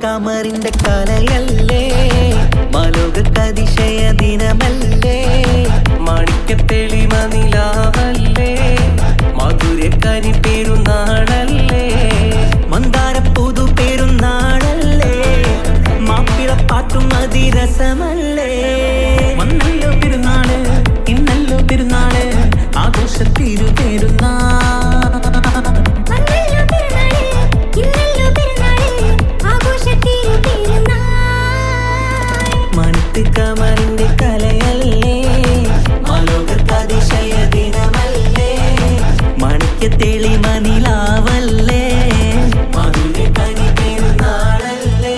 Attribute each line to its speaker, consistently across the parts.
Speaker 1: കമറിന്റെ കലയല്ലേ മാലോകതിശയ ദിനമല്ലേ
Speaker 2: മാണിക്യത്തെളിമ നിലാവല്ലേ മധുരക്കനി പെരുന്നാളല്ലേ
Speaker 1: മന്ദാര പുതു പെരുന്നാളല്ലേ മാപ്പിളപ്പാട്ടും അതിരസമല്ലേ
Speaker 2: വന്നല്ലോ പെരുന്നാള് ഇന്നല്ലോ പെരുന്നാള് ആഘോഷത്തിരു പെരുന്നാൾ
Speaker 1: കമറിന്റെ കലയല്ലേ മാലോകതിശയ ദിനമല്ലേ മാണിക്യത്തെളിമ നിലാവല്ലേ മധുരക്കനി പെരുന്നാളല്ലേ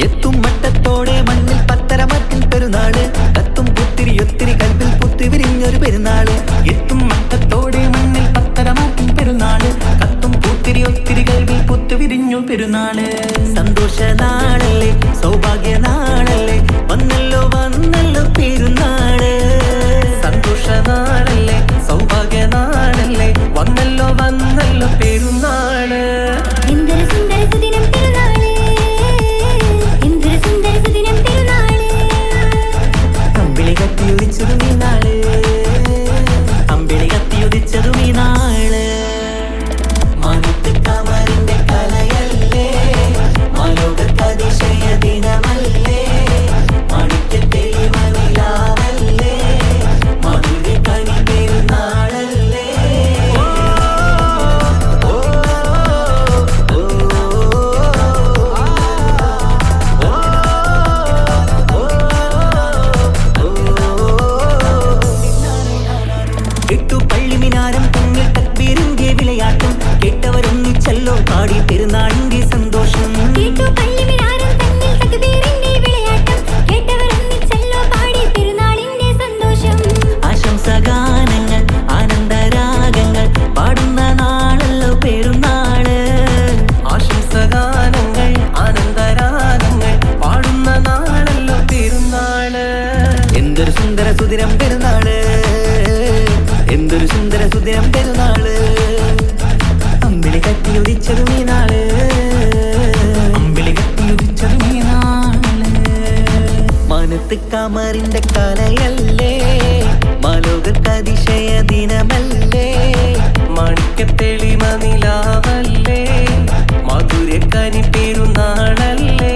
Speaker 1: എത്തും മട്ടത്തോടെ മണ്ണിൽ പത്തരമത്തിൽ പെരുന്നാള് കത്തും പുത്തിരി ഒത്തിരി കൽപ്പിൽ പുത്തി വിരിഞ്ഞൊരു പെരുന്നാള്
Speaker 2: എത്തും മട്ടത്തോടെ മണ്ണിൽ പത്തരമാക്കും പെരുന്നാള് കത്തും പൂത്തിരി ഒത്തിരി കൽവിൽ പുത്തു വിരിഞ്ഞു പെരുന്നാള്
Speaker 1: സന്തോഷ നാളല്ലേ സൗഭാഗ്യ നാളല്ലേ വന്നല്ലോ വന്നല്ലോ പെരുന്നാള്
Speaker 2: സന്തോഷ നാളല്ലേ സൗഭാഗ്യ നാളല്ലേ വന്നല്ലോ വന്നല്ലോ പെരുന്നാള്
Speaker 1: അമ്പിളി കത്തിയുദിച്ചതും ഈ നാള് അമ്പിളി കത്തിയുദിച്ചതും ഈ നാള് മാനത്ത് കമറിന്റെ കലയല്ലേ മാലോകതിശയ ദിനമല്ലേ മാണിക്യത്തെളിമ നിലാവല്ലേ മധുരക്കനി പെരുന്നാളല്ലേ എട്ടു പള്ളിമിനാരം തമ്മിൽ തക്ബീറിന്റെ വിളയാട്ടം കേട്ടവരൊന്നിച്ചല്ലോ പാടി പെരുന്നാളിന്റെ സന്തോഷം ആശംസഗാനങ്ങൾ ആനന്ദരാഗങ്ങൾ പാടുന്ന നാളല്ലോ പെരുന്നാള്
Speaker 2: ആശംസഗാനങ്ങൾ ആനന്ദരാഗങ്ങൾ പാടുന്ന നാളല്ലോ പെരുന്നാള്
Speaker 1: എന്തൊരു സുന്ദര സുദിനം പെരുന്നാള് എന്തൊരു സുന്ദര സുദിനം പെരുന്നാള് അമ്പിളി കത്തിയുദിച്ചതും ഈ നാള്
Speaker 2: അമ്പിളി കത്തിയുദിച്ചതും ഈ നാള്
Speaker 1: മാനത്ത് കമറിന്റെ കലയല്ലേ മാലോകതിശയ ദിനമല്ലേ
Speaker 2: മാണിക്യത്തെളിമ നിലാവല്ലേ മധുരക്കനി പെരുന്നാളല്ലേ